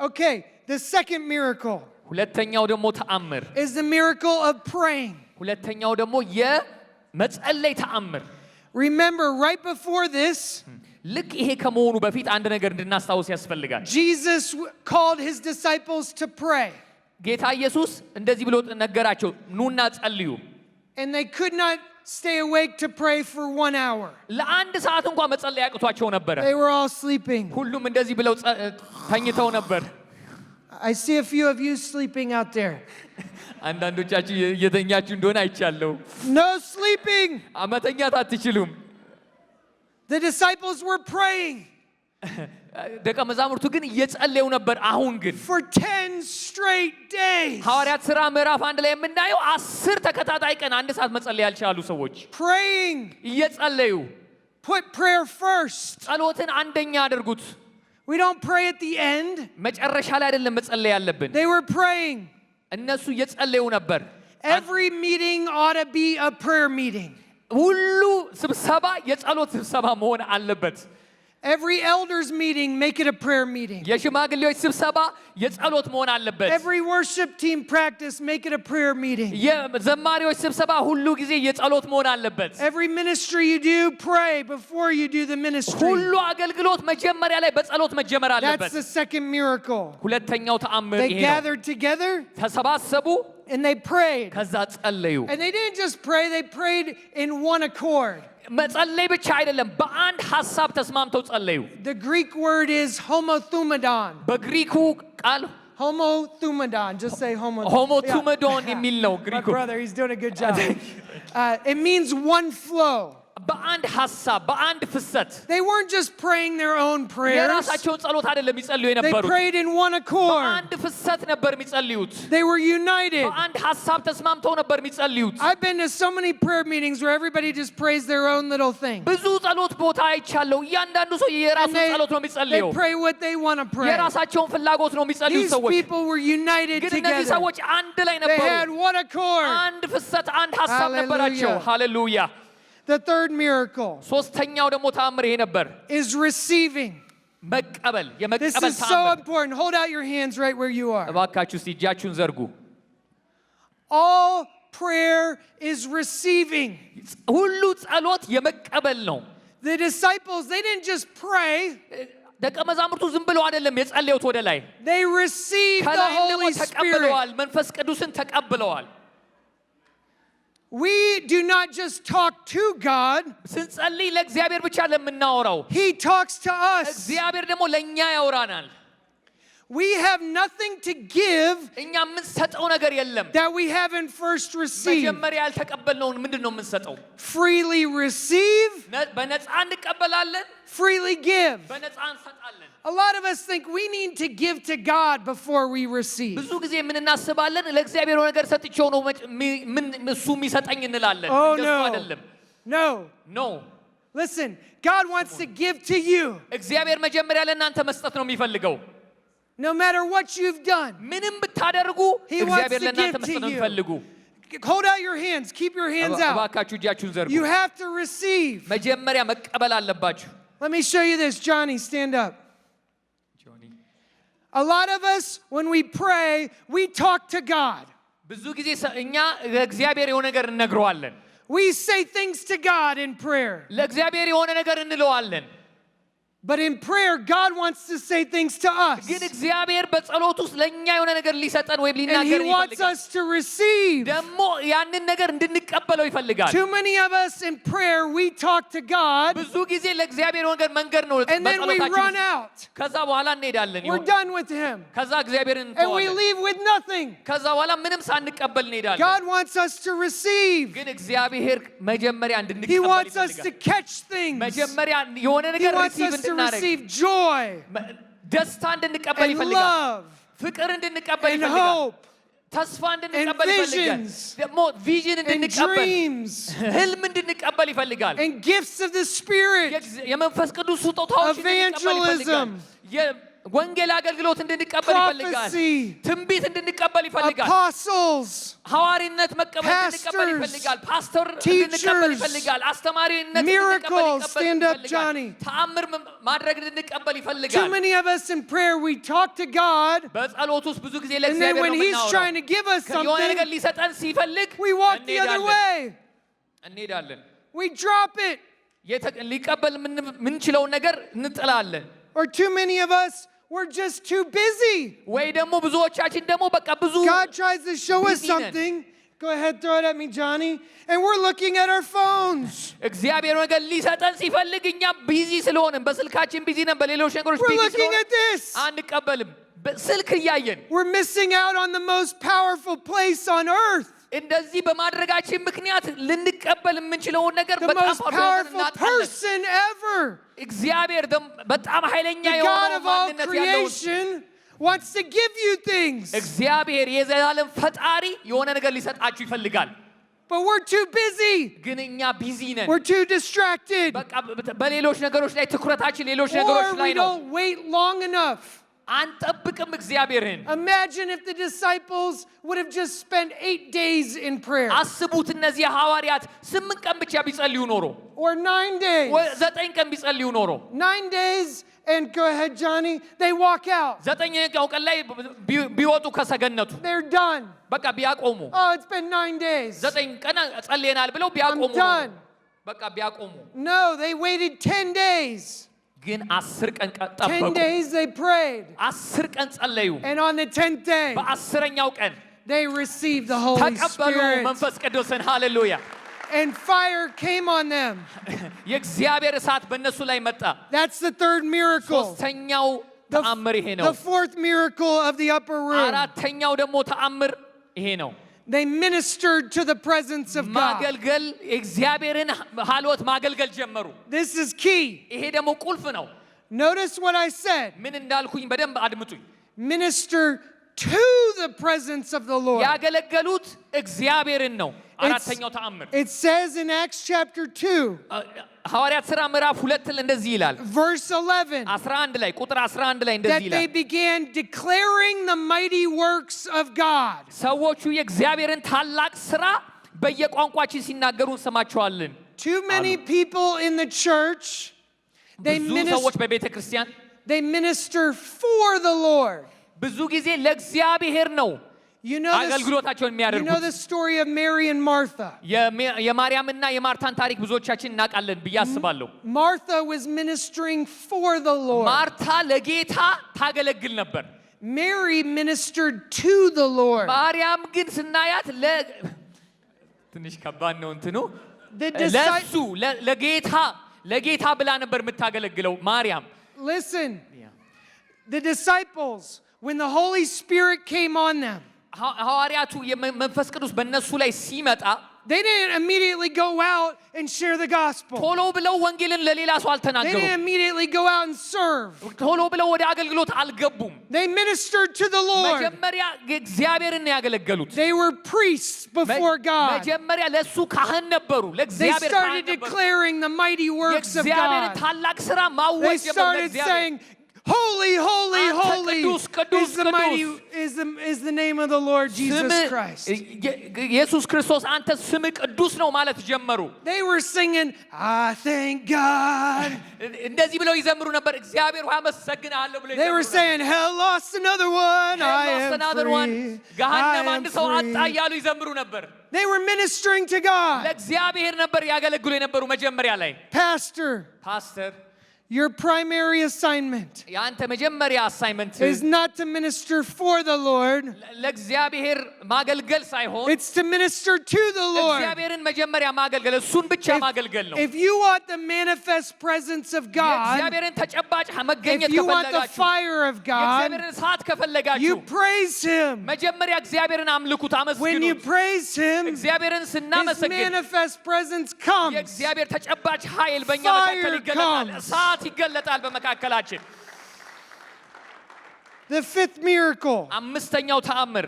Okay, the second miracle ሁለተኛው ደግሞ ተአምር is the miracle of praying. ሁለተኛው ደግሞ የመጸለይ ተአምር Remember, right before this, ልክ ይሄ ከመሆኑ በፊት አንድ ነገር እንድናስታውስ ያስፈልጋል Jesus called his disciples to pray. ጌታ ኢየሱስ እንደዚህ ብሎ ነገራቸው ኑና ጸልዩ And they could not stay awake to pray for 1 hour. ለአንድ ሰዓት እንኳን መጸለይ ያቅቷቸው ነበር። They were all sleeping. ሁሉም እንደዚህ ብለው ተኝተው ነበር። I see a few of you sleeping out there. አንዳንዶቻችሁ እየተኛችሁ እንደሆነ አይቻለሁ። No sleeping. መተኛት አትችሉም። The disciples were praying. ደቀ መዛሙርቱ ግን እየጸለዩ ነበር። አሁን ግን for 10 straight days. ሐዋርያት ሥራ ምዕራፍ 1 ላይ የምናየው 10 ተከታታይ ቀን አንድ ሰዓት መጸለይ ያልቻሉ ሰዎች praying. እየጸለዩ Put prayer first. ጸሎትን አንደኛ አድርጉት። We don't pray at the end. መጨረሻ ላይ አይደለም መጸለይ ያለብን። They were praying. እነሱ እየጸለዩ ነበር። Every meeting ought to be a prayer meeting. ሁሉ ስብሰባ የጸሎት ስብሰባ መሆን አለበት። Every elders meeting, make it a prayer meeting. የሽማግሌዎች ስብሰባ የጸሎት መሆን አለበት። Every worship team practice, make it a prayer meeting. የዘማሪዎች ስብሰባ ሁሉ ጊዜ የጸሎት መሆን አለበት። Every ministry you do, pray before you do the ministry. ሁሉ አገልግሎት መጀመሪያ ላይ በጸሎት መጀመር አለበት። That's the second miracle. ሁለተኛው ተአምር They ይሄ ነው። gathered together ተሰባሰቡ and they prayed. ከዛ ጸለዩ። And they didn't just pray, they prayed in one accord. መጸለይ ብቻ አይደለም፣ በአንድ ሐሳብ ተስማምተው ጸለዩ። The Greek word is homothumadon. በግሪኩ ቃል Homothumadon. Just say ሆሞቱመዶን የሚል ነው My ግሪኩ። brother, he's doing a good job. It means one flow. በአንድ ሐሳብ በአንድ ፍሰት They weren't just praying their own prayers. የራሳቸውን ጸሎት አይደለም ይጸልዩ They የነበሩት። prayed in one accord. በአንድ ፍሰት ነበር የሚጸልዩት። They were united. በአንድ ሐሳብ ተስማምተው ነበር የሚጸልዩት። I've been to so many prayer meetings where everybody just prays their own little thing. ብዙ ጸሎት ቦታ አይቻለሁ። እያንዳንዱ ሰው And የራሱን ጸሎት ነው they የሚጸልየው። pray what they want to pray. የራሳቸውን ፍላጎት ነው የሚጸልዩት These ሰዎች። people were united ግን እነዚህ together. ሰዎች አንድ ላይ They ነበሩ። had one accord. አንድ ፍሰት፣ አንድ ሐሳብ ነበራቸው። ሃሌሉያ። The third miracle ሶስተኛው ደግሞ ተአምር ይሄ ነበር። is receiving. መቀበል፣ This የመቀበል is so ተአምር። important. Hold out your hands right where you are. እባካችሁ እስቲ እጃችሁን ዘርጉ። All prayer is receiving. ሁሉ ጸሎት የመቀበል ነው። The disciples, they didn't just pray. ደቀ መዛሙርቱ ዝም ብለው አይደለም የጸለዩት ወደ ላይ። They received the ከላይም ደግሞ Holy Spirit. ተቀብለዋል፣ መንፈስ ቅዱስን ተቀብለዋል። We do not just talk to God. ስንጸልይ ለእግዚአብሔር ብቻ ለምናወራው፣ He talks to us. እግዚአብሔር ደግሞ ለእኛ ያወራናል። We have nothing to give እኛ የምንሰጠው ነገር የለም። that we haven't first received. መጀመሪያ ያልተቀበልነውን ምንድን ነው የምንሰጠው? Freely receive, በነፃ እንቀበላለን፣ freely give. በነፃ እንሰጣለን። A lot of us think we need to give to God before we receive. ብዙ ጊዜ ምን እናስባለን? ለእግዚአብሔር ነገር ሰጥቼው ነው እሱ የሚሰጠኝ እንላለን። Oh እንደሱ no. አይደለም። No. ኖ Listen, God wants to give to you. እግዚአብሔር መጀመሪያ ለእናንተ መስጠት ነው የሚፈልገው። No matter what you've done. ምንም ብታደርጉ He wants እግዚአብሔር to ለእናንተ give መስጠት to ነው you. የሚፈልጉ። Hold out your hands. Keep your hands out. እባካችሁ እጃችሁን ዘርጉ። You have to receive. መጀመሪያ መቀበል አለባችሁ። Let me show you this. Johnny, stand up. A lot of us, when we pray, we talk to God. ብዙ ጊዜ እኛ ለእግዚአብሔር የሆነ ነገር እንነግረዋለን። We say things to God in prayer. ለእግዚአብሔር የሆነ ነገር እንለዋለን። But in prayer, God wants to say things to us. ግን እግዚአብሔር በጸሎት ውስጥ ለእኛ የሆነ ነገር ሊሰጠን ወይም And ሊናገር He wants ይፈልጋል። us to receive. ደግሞ ያንን ነገር እንድንቀበለው ይፈልጋል። Too many of us in prayer, we talk to God, ብዙ ጊዜ ለእግዚአብሔር የሆነ ነገር መንገድ ነው and then we በጸሎታችን run ውስጥ። out. ከዛ በኋላ እንሄዳለን። We're done with Him. ከዛ እግዚአብሔርን And we እንተዋለን። leave with nothing. ከዛ በኋላ ምንም ሳንቀበል እንሄዳለን። God wants us to receive. ግን እግዚአብሔር መጀመሪያ He እንድንቀበል wants us to ይፈልጋል። catch things. መጀመሪያ የሆነ He ነገር wants ሪሲቭ us to እንድናደርግ፣ receive joy ደስታ እንድንቀበል and ይፈልጋል። love ፍቅር እንድንቀበል and ይፈልጋል። hope ተስፋ እንድንቀበል and ይፈልጋል። visions ደግሞ ቪዥን and እንድንቀበል፣ dreams ህልም እንድንቀበል ይፈልጋል። and gifts of the Spirit. የመንፈስ ቅዱስ ስጦታዎች እንድንቀበል ይፈልጋል። Evangelism. ወንጌል አገልግሎት እንድንቀበል ይፈልጋል። Prophecy. ትንቢት እንድንቀበል ይፈልጋል። Apostles. ሐዋርያነት መቀበል እንድንቀበል Pastors. ይፈልጋል። ፓስተር Teachers. እንድንቀበል ይፈልጋል። አስተማሪነት Miracles. እንድንቀበል Stand up, ይፈልጋል። Johnny. ተአምር ማድረግ እንድንቀበል Too ይፈልጋል። many of us in prayer, we talk to God, በጸሎት ውስጥ ብዙ ጊዜ and then ለእግዚአብሔር when ነው He's የምናወራው። trying to give us የሆነ ነገር something, ሊሰጠን ሲፈልግ we walk the other way. እንሄዳለን። We drop it. ሊቀበል የምንችለውን ነገር እንጥላለን። Or too many of us, we're just too busy. ወይ ደግሞ ብዙዎቻችን ደግሞ በቃ ብዙ God tries to show us busy ነን። something, Go ahead, throw it at me, Johnny. And we're looking at our phones. እግዚአብሔር ነገር ሊሰጠን ሲፈልግ እኛ ቢዚ ስለሆንን በስልካችን ቢዚ ነን፣ በሌሎች ነገሮች We're ቢዚ looking ስለሆንን at this. አንቀበልም። ስልክ እያየን We're missing out on the most powerful place on earth. እንደዚህ በማድረጋችን ምክንያት ልንቀበል የምንችለውን ነገር The በጣም most powerful person ever. እግዚአብሔር በጣም ኃይለኛ The God የሆነው of all ማንነት ያለው creation wants to give you things. እግዚአብሔር የዘላለም ፈጣሪ የሆነ ነገር ሊሰጣችሁ ይፈልጋል። But we're too busy. ግን እኛ ቢዚ ነን። We're too distracted. በቃ በሌሎች ነገሮች ላይ ትኩረታችን ሌሎች ነገሮች Or ላይ we ነው። don't wait long enough. አንጠብቅም እግዚአብሔርን። Imagine if the disciples would have just spent 8 days in prayer. አስቡት እነዚህ ሐዋርያት 8 ቀን ብቻ ቢጸልዩ ኖሮ Or 9 days. 9 ቀን ቢጸልዩ ኖሮ 9 days and go ahead, Johnny. They walk out. 9ኛው ቀን ላይ ቢወጡ ከሰገነቱ They're done. በቃ ቢያቆሙ Oh, it's been 9 days. 9 ቀን ጸልየናል ብለው ቢያቆሙ I'm done. በቃ ቢያቆሙ No, they waited 10 days. ግን 10 ቀን 10 ጠበቁ። days they prayed. 10 ቀን ጸለዩ። And on the 10th day, በ10ኛው ቀን they received the Holy ተቀበሉ Spirit. መንፈስ ቅዱስን። ሃሌሉያ! And fire came on them. የእግዚአብሔር እሳት በእነሱ ላይ መጣ። That's the third miracle. ሶስተኛው ተአምር ይሄ ነው። The fourth miracle of the upper room. አራተኛው ደግሞ ተአምር ይሄ ነው። They ministered to the presence of God. ማገልገል እግዚአብሔርን ሀልወት ማገልገል ጀመሩ። This is key. ይሄ ደግሞ ቁልፍ ነው። Notice what I said. ምን እንዳልኩኝ በደንብ አድምጡኝ። Minister to the presence of the Lord. ያገለገሉት እግዚአብሔርን ነው። አራተኛው ተአምር It says in Acts chapter 2, ሐዋርያት ሥራ ምዕራፍ 2 እንደዚህ ይላል። verse 11, 11 ላይ ቁጥር 11 ላይ that እንደዚህ they ይላል። began declaring the mighty works of God. ሰዎቹ የእግዚአብሔርን ታላቅ ሥራ በየቋንቋችን ሲናገሩ እንሰማቸዋለን። Too many people in the church, ብዙ ሰዎች በቤተ ክርስቲያን they minister for the Lord. ብዙ ጊዜ ለእግዚአብሔር ነው አገልግሎታቸውን you የሚያደርጉት። know the story of Mary and Martha. የማርያምና የማርታን ታሪክ ብዙዎቻችን እናውቃለን ብዬ አስባለሁ። Martha was ministering for the Lord. ማርታ ለጌታ ታገለግል ነበር። Mary ministered to the Lord. ማርያም ግን ስናያት ትንሽ ከባድ ነው እንትኑ ለሱ ለጌታ ብላ ነበር የምታገለግለው ማርያም። Listen, the disciples, when the Holy Spirit came on them, ሐዋርያቱ የመንፈስ ቅዱስ በእነሱ ላይ ሲመጣ they didn't immediately go out and share the gospel. ቶሎ ብለው ወንጌልን ለሌላ ሰው They አልተናገሩም። didn't immediately go out and serve. ቶሎ ብለው ወደ አገልግሎት አልገቡም። They ministered to the Lord. መጀመሪያ እግዚአብሔርን ያገለገሉት። They were priests before God. መጀመሪያ ለሱ ካህን ነበሩ። They ለእግዚአብሔር ካህን started ነበሩ። declaring the mighty works of የእግዚአብሔርን God. ታላቅ ሥራ They ማወጅ ጀመሩ። started saying, Holy, holy, አንተ holy ቅዱስ is the mighty is the name of the Lord Jesus Christ. ኢየሱስ ክርስቶስ አንተ ስም ቅዱስ ነው ማለት ጀመሩ። They were singing, I thank God. እንደዚህ ብለው ይዘምሩ ነበር። እግዚአብሔር ሆይ አመሰግናለሁ ብለው They were saying, hell lost another one. I am free. ገሃነም I አንድ am ሰው አጣ free. እያሉ ይዘምሩ ነበር። They were ministering to God. ለእግዚአብሔር ነበር ያገለግሉ የነበሩ መጀመሪያ ላይ። ፓስተር your primary assignment ያንተ መጀመሪያ አሳይመንት is not to minister for the Lord. ለእግዚአብሔር ማገልገል ሳይሆን It's to minister to the Lord. እግዚአብሔርን መጀመሪያ ማገልገል እሱን ብቻ ማገልገል ነው። If you want the manifest presence of God, የእግዚአብሔርን ተጨባጭ መገኘት if you want the ከፈለጋችሁ fire of God, የእግዚአብሔርን እሳት ከፈለጋችሁ you praise Him. መጀመሪያ እግዚአብሔርን አምልኩት፣ When አመስግኑት። you praise Him, እግዚአብሔርን His ስናመሰግን manifest presence comes. የእግዚአብሔር ተጨባጭ ኃይል በእኛ መካከል ይገለጣል። እሳት ይገለጣል በመካከላችን። The fifth miracle አምስተኛው ተአምር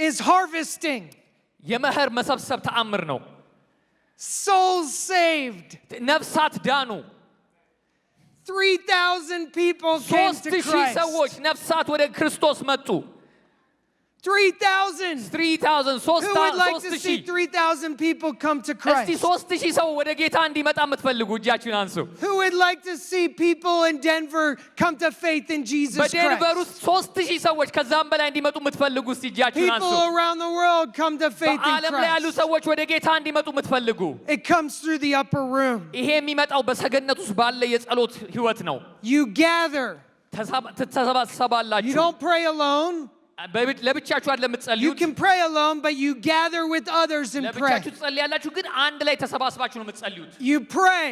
is harvesting. የመኸር መሰብሰብ ተአምር ነው። Souls saved. ነፍሳት ዳኑ። 3,000 people came to 3,000 Christ. ሰዎች ነፍሳት ወደ ክርስቶስ መጡ። 3,000. 3,000 Who would like to see 3,000 people come to እስቲ Christ? 3,000 ሰው ወደ ጌታ እንዲመጣ የምትፈልጉ እጃችሁን አንሱ። Who would like to see people in Denver come to faith in Jesus በዴንቨር Christ? ውስጥ 3,000 ሰዎች ከዛም በላይ እንዲመጡ የምትፈልጉ እስቲ እጃችሁን አንሱ። People around the world come to faith in በዓለም ላይ ያሉ Christ. ሰዎች ወደ ጌታ እንዲመጡ የምትፈልጉ It comes through the upper room. ይሄ የሚመጣው በሰገነት ውስጥ ባለ የጸሎት ህይወት ነው። You gather. You ትሰባሰባላችሁ። don't pray alone. ለብቻችሁ አይደለም You የምትጸልዩት can pray alone, but you gather with others and pray. ለብቻችሁ ትጸልያላችሁ ግን አንድ ላይ ተሰባስባችሁ ነው የምትጸልዩት You pray.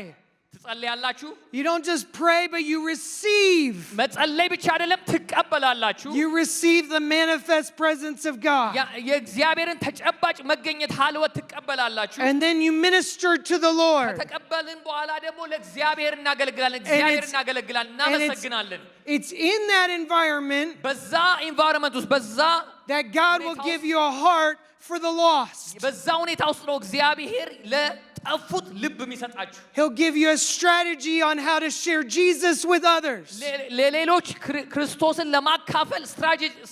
ትጸልያላችሁ You don't just pray, but you receive. መጸለይ ብቻ አይደለም ትቀበላላችሁ You receive the manifest presence of God. የእግዚአብሔርን ተጨባጭ መገኘት ሐልወት ትቀበላላችሁ And then you minister to the Lord. ከተቀበልን በኋላ ደግሞ ለእግዚአብሔር እናገለግላለን እግዚአብሔር እናገለግላለን እናመሰግናለን It's in that environment በዛ ኢንቫይሮንመንት ውስጥ በዛ that God will give you a heart for the lost. በዛ ሁኔታ ውስጥ ነው እግዚአብሔር ለጠፉት ልብ የሚሰጣችሁ He'll give you a strategy on how to share Jesus with others. ለሌሎች ክርስቶስን ለማካፈል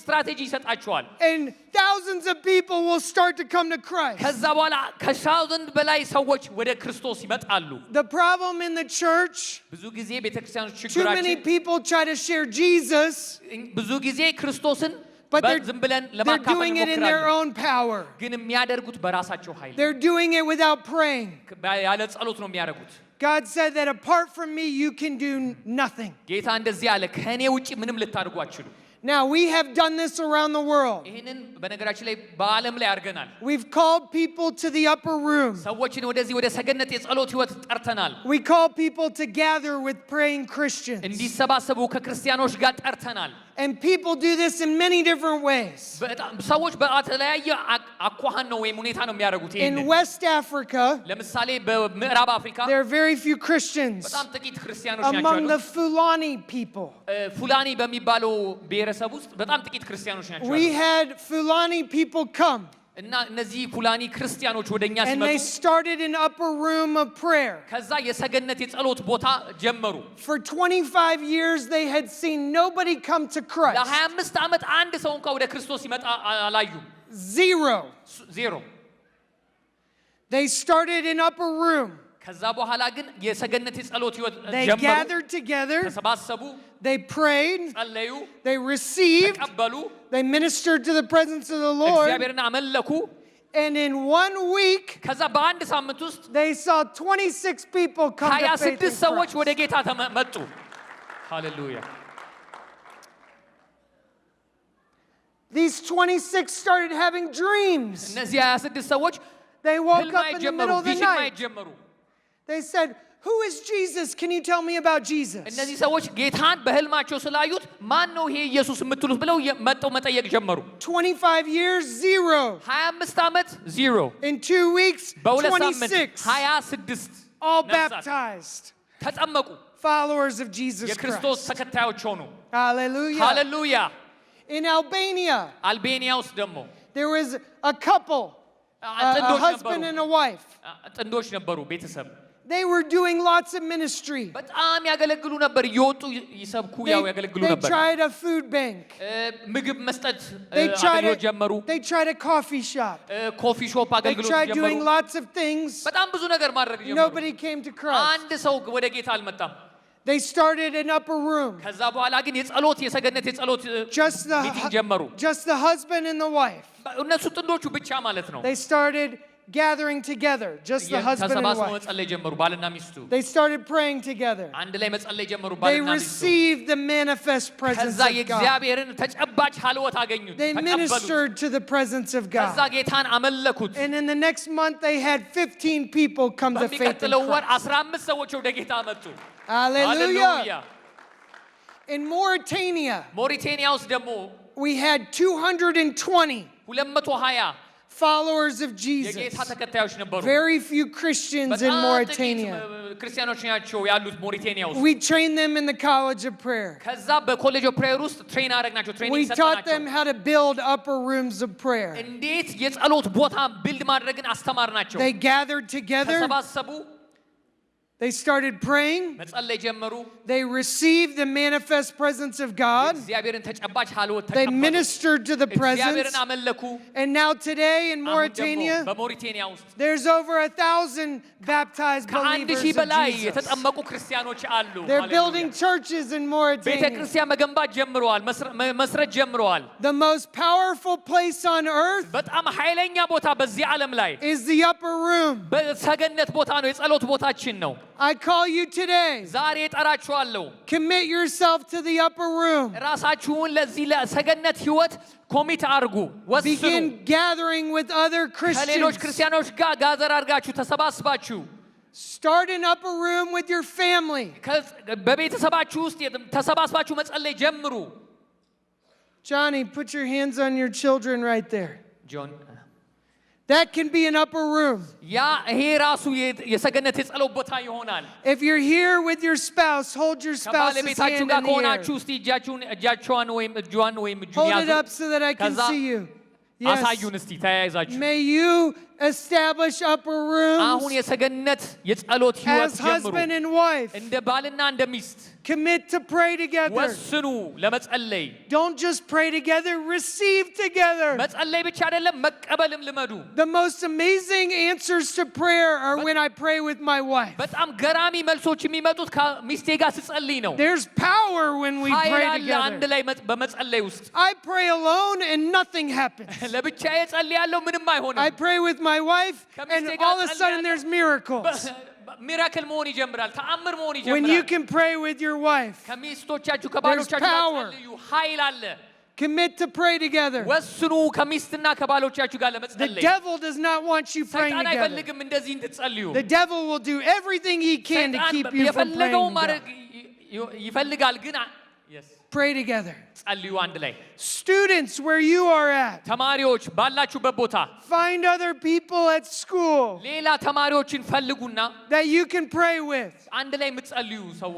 ስትራቴጂ ይሰጣችኋል And thousands of people will start to come to Christ. ከዛ በኋላ ከ1000 በላይ ሰዎች ወደ ክርስቶስ ይመጣሉ The problem in the church, ብዙ ጊዜ ቤተክርስቲያኖች too many ችግራችን people try to share Jesus, ብዙ ጊዜ ክርስቶስን but ዝም ብለን they're ለማካፈል doing it in their ይሞክራሉ own power. ግን የሚያደርጉት በራሳቸው ኃይል They're doing it without praying. ያለ ጸሎት ነው የሚያደርጉት God said that apart from me, you can do nothing. ጌታ እንደዚህ አለ ከኔ ውጪ ምንም ልታደርጉ አትችሉ Now, we have done this around the world. ይሄንን በነገራችን ላይ በዓለም ላይ አድርገናል We've called people to the upper room. ሰዎችን ወደዚህ ወደ ሰገነት የጸሎት ህይወት ጠርተናል We call people to gather with praying Christians. እንዲሰባሰቡ ከክርስቲያኖች ጋር ጠርተናል And people do this in many different ways. ሰዎች በተለያየ አኳኋን ነው ወይም ሁኔታ ነው የሚያደርጉት In ይሄንን West Africa, ለምሳሌ በምዕራብ አፍሪካ there are very few Christians በጣም ጥቂት ክርስቲያኖች ናቸው among the ያሉት Fulani people. ፉላኒ በሚባለው ብሔረሰብ ውስጥ በጣም ጥቂት ክርስቲያኖች ናቸው We ያሉት had Fulani people come, እና እነዚህ ፉላኒ ክርስቲያኖች ወደኛ and they ሲመጡ started an upper room of prayer. ከዛ የሰገነት የጸሎት ቦታ ጀመሩ For 25 years, they had seen nobody come to Christ. ለ25 ዓመት አንድ ሰው እንኳን ወደ ክርስቶስ ሲመጣ አላዩም Zero. They started an upper room. ከዛ በኋላ ግን የሰገነት የጸሎት ህይወት They ጀመሩ gathered together. ተሰባሰቡ They prayed. ጸለዩ They received. ተቀበሉ They ministered to the presence of the Lord. እግዚአብሔርን አመለኩ And in 1 week, ከዛ በአንድ ሳምንት ውስጥ they saw 26 people come to faith in 26 ሰዎች Christ. ወደ ጌታ መጡ ሃሌሉያ These 26 started having dreams. እነዚህ 26 ሰዎች They woke ህልም up in the አይጀመሩ middle of the ቪዥን night. አይጀመሩ They said, "Who is Jesus? Can you tell me about Jesus?" እነዚህ ሰዎች ጌታን በህልማቸው ስላዩት ማን ነው ይሄ ኢየሱስ የምትሉት ብለው መጥተው መጠየቅ ጀመሩ 25 years, 0. 25 ዓመት ዜሮ In 2 weeks, በሁለት ሳምንት 26. 26 All ነፍሳት baptized. ተጠመቁ Followers of Jesus የክርስቶስ Christ. ተከታዮች ሆኑ Hallelujah. ሃሌሉያ In Albania, አልቤኒያ ውስጥ ደግሞ there was a couple, a ጥንዶች husband ነበሩ and a wife. ጥንዶች ነበሩ ቤተሰብ They were doing lots of ministry. በጣም ያገለግሉ ነበር እየወጡ ይሰብኩ ያው ያገለግሉ They ነበር tried a food bank. ምግብ መስጠት They አገልግሎት ጀመሩ tried a coffee shop. ኮፊ ሾፕ They አገልግሎት tried ጀመሩ doing lots of things. በጣም ብዙ ነገር ማድረግ ጀመሩ Nobody came to Christ. አንድ ሰው ወደ ጌታ አልመጣም They started an upper room. ከዛ በኋላ ግን የጸሎት የሰገነት የጸሎት ሚቲንግ ጀመሩ Just the husband and the wife. እነሱ ጥንዶቹ ብቻ ማለት ነው They started gathering together, just the husband and ተሰባስበው wife. መጸለይ ጀመሩ ባልና ሚስቱ They started praying together. አንድ ላይ መጸለይ ጀመሩ They ባልና ሚስቱ received the manifest presence ከዛ of God. የእግዚአብሔርን ተጨባጭ ሐልወት አገኙት They ተቀበሉት ministered to the presence of ከዛ God. ጌታን አመለኩት And in the next month, they had 15 people come to faith in በሚቀጥለው ወር Christ. 15 ሰዎች ወደ ጌታ መጡ Hallelujah. In Mauritania, ሞሪቴኒያ ውስጥ ደግሞ we had 220 220 followers of የጌታ Jesus. ተከታዮች ነበሩ Very few Christians in በጣም ጥቂት Mauritania. ክርስቲያኖች ናቸው ያሉት ሞሪቴኒያ ውስጥ We trained them in the College of Prayer. ከዛ በኮሌጅ ኦፍ ፕሬየር ውስጥ ትሬን አደረግናቸው We ትሬኒንግ taught them ሰጠናቸው how to build upper rooms of prayer. እንዴት የጸሎት ቦታ ቢልድ ማድረግን አስተማርናቸው They gathered together. ተሰባሰቡ They started praying. መጸለይ ጀመሩ They received the manifest presence of God. እግዚአብሔርን ተጨባጭ ሐልወት They ተቀበሉ ministered to the presence. እግዚአብሔርን አመለኩ And now today in አሁን ደግሞ Mauritania, በሞሪቴኒያ ውስጥ there's over 1,000 baptized ከአንድ believers ሺህ of በላይ Jesus. የተጠመቁ ክርስቲያኖች አሉ They're ሃሌሉያ። building churches in ቤተ Mauritania. ክርስቲያን መገንባት ጀምረዋል መስረት ጀምረዋል The most powerful place on earth በጣም ኃይለኛ ቦታ በዚህ ዓለም ላይ is the upper room. በሰገነት ቦታ ነው የጸሎት ቦታችን ነው I call you today. ዛሬ እጠራችኋለሁ። Commit yourself to the upper room. ራሳችሁን ለዚህ ለሰገነት ህይወት ኮሚት አድርጉ፣ ወስኑ። Begin gathering with other ከሌሎች Christians. ክርስቲያኖች ጋር ጋዘር አድርጋችሁ ተሰባስባችሁ Start an upper room with your family. በቤተሰባችሁ ውስጥ ተሰባስባችሁ መጸለይ ጀምሩ። Johnny, put your hands on your children right there. ጆን That can be an upper room. ያ ይሄ ራሱ የሰገነት የጸሎት ቦታ ይሆናል። If you're here with your spouse, hold your spouse's hand ከባለቤታችሁ in ጋር the air. ከሆናችሁ እስቲ እጃችኋን ወይም እጇን ወይም እጁን Hold ያዙ። it up so that I can ከዛ see you. Yes. አሳዩን እስቲ ተያይዛችሁ። May you establish upper አሁን rooms የሰገነት የጸሎት ህይወት as ጀምሩ። husband and wife. እንደ ባልና እንደ ሚስት Commit to pray together. ወስኑ ለመጸለይ። Don't just pray together, receive together. መጸለይ ብቻ አይደለም መቀበልም ልመዱ። The most amazing answers to prayer are when I pray with my wife. በጣም ገራሚ መልሶች የሚመጡት ከሚስቴ ጋር ስጸልይ ነው። There's power when we ኃይል pray አለ አንድ together. ላይ በመጸለይ ውስጥ። I pray alone and nothing happens. ለብቻዬ ጸልያለሁ ምንም አይሆንም። I pray with my wife and all of a sudden there's miracles. ሚራክል መሆን ይጀምራል። ተአምር መሆን When you ይጀምራል። can pray with your wife, ከሚስቶቻችሁ ከባሎቻችሁ power. ጋር ጸልዩ። ኃይል አለ። commit to pray together. ወስኑ ከሚስትና ከባሎቻችሁ ጋር The ለመጸለይ። devil does not want you praying ሰይጣን together. አይፈልግም እንደዚህ እንድትጸልዩ። The devil will do everything he can to ሰይጣን keep you from የፈለገው praying ማድረግ together. ይፈልጋል ግን Pray together. ጸልዩ አንድ ላይ። Students, where you are at, ተማሪዎች ባላችሁበት ቦታ find other people at school ሌላ ተማሪዎችን ፈልጉና that you can pray with. አንድ ላይ የምትጸልዩ ሰው።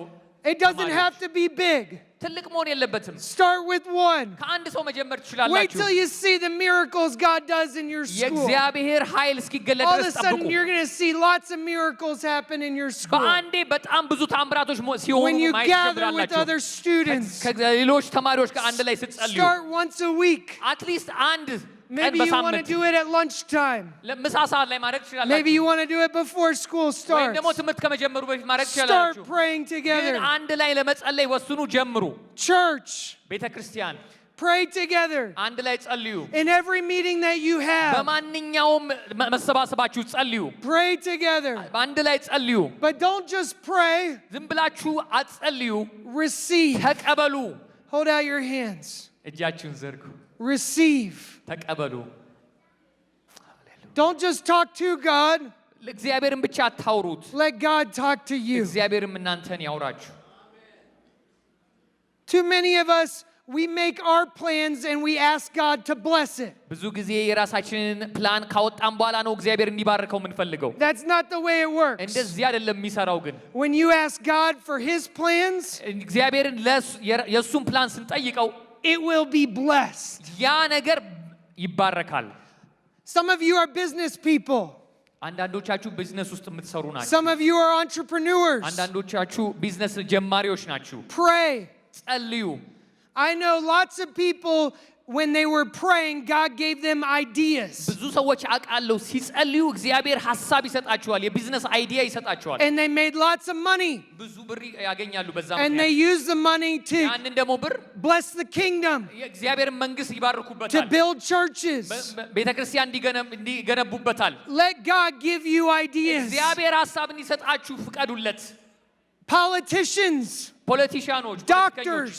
It doesn't have to be big. ትልቅ መሆን የለበትም። Start with one. ከአንድ ሰው መጀመር Wait ትችላላችሁ። till you see the miracles God does in your school. የእግዚአብሔር ኃይል እስኪገለጥ All of a ድረስ sudden, ጠብቁ። you're going to see lots of miracles happen in your school. በአንዴ በጣም ብዙ ታምራቶች ሲሆኑ When you ማየት gather with ትጀምራላችሁ። other students, ከሌሎች ተማሪዎች ጋር አንድ ላይ ስትጸልዩ start once a week. አትሊስት አንድ ቀን Maybe you want to በሳምንት do it at lunchtime. ምሳ ሰዓት ላይ ማድረግ Maybe ትችላላችሁ። you want to do it before school ወይም starts. ደግሞ ትምህርት ከመጀመሩ በፊት ማድረግ Start ትችላላችሁ። praying ግን together. አንድ ላይ ለመጸለይ ወስኑ፣ ጀምሩ። Church, ቤተ ክርስቲያን pray together. አንድ ላይ ጸልዩ። In every meeting that you have, በማንኛውም መሰባሰባችሁ ጸልዩ። pray together. አንድ ላይ ጸልዩ። But don't just pray, ዝም ብላችሁ አትጸልዩ፣ receive. ተቀበሉ። Hold out your hands. እጃችሁን ዘርጉ፣ Receive. ተቀበሉ። Don't just talk to God, እግዚአብሔርን ብቻ አታውሩት፣ let God talk to you. እግዚአብሔርም እናንተን ያውራችሁ። Too many of us, we make our plans and we ask God to bless it. ብዙ ጊዜ የራሳችንን ፕላን ካወጣን በኋላ ነው እግዚአብሔር እንዲባርከው የምንፈልገው። That's not the way it works. እንደዚህ አይደለም የሚሰራው። ግን When you ask God for His plans, እግዚአብሔርን የእሱን ፕላን ስንጠይቀው it will be blessed. ያ ነገር ይባረካል። Some of you are business people. አንዳንዶቻችሁ ቢዝነስ ውስጥ የምትሰሩ ናችሁ። Some of you are entrepreneurs. አንዳንዶቻችሁ ቢዝነስ ጀማሪዎች ናችሁ። Pray. ጸልዩ። I know lots of people, when they were praying, God gave them ideas. ብዙ ሰዎች አውቃለሁ ሲጸልዩ እግዚአብሔር ሐሳብ ይሰጣቸዋል፣ የቢዝነስ አይዲያ ይሰጣቸዋል። And they made lots of money. ብዙ ብር ያገኛሉ በዛ And they ምክንያት። used the money to ያንን ደግሞ ብር bless the kingdom, የእግዚአብሔርን መንግስት to ይባርኩበታል፣ build churches. ቤተክርስቲያን እንዲገነቡበታል። Let God give you ideas. እግዚአብሔር ሐሳብ እንዲሰጣችሁ ፍቀዱለት። Politicians, ፖለቲሻኖች፣ doctors,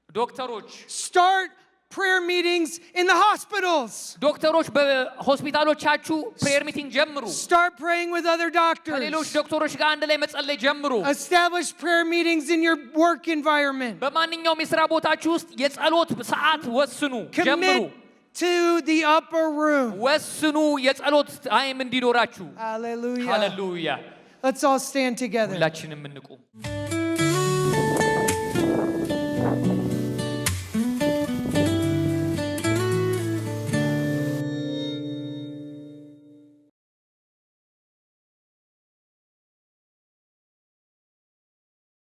ዶክተሮች start prayer meetings in the hospitals. ዶክተሮች በሆስፒታሎቻችሁ ፕሬየር ሚቲንግ ጀምሩ። Start praying with other ከሌሎች doctors. ዶክተሮች ጋር አንድ ላይ መጸለይ ጀምሩ። Establish prayer meetings in your work environment. በማንኛውም የሥራ ቦታችሁ ውስጥ የጸሎት ሰዓት ወስኑ፣ ጀምሩ። Commit to the upper room. ወስኑ የጸሎት ታይም እንዲኖራችሁ። Hallelujah. ሃሌሉያ። Let's all stand together. ሁላችንም እንቁም።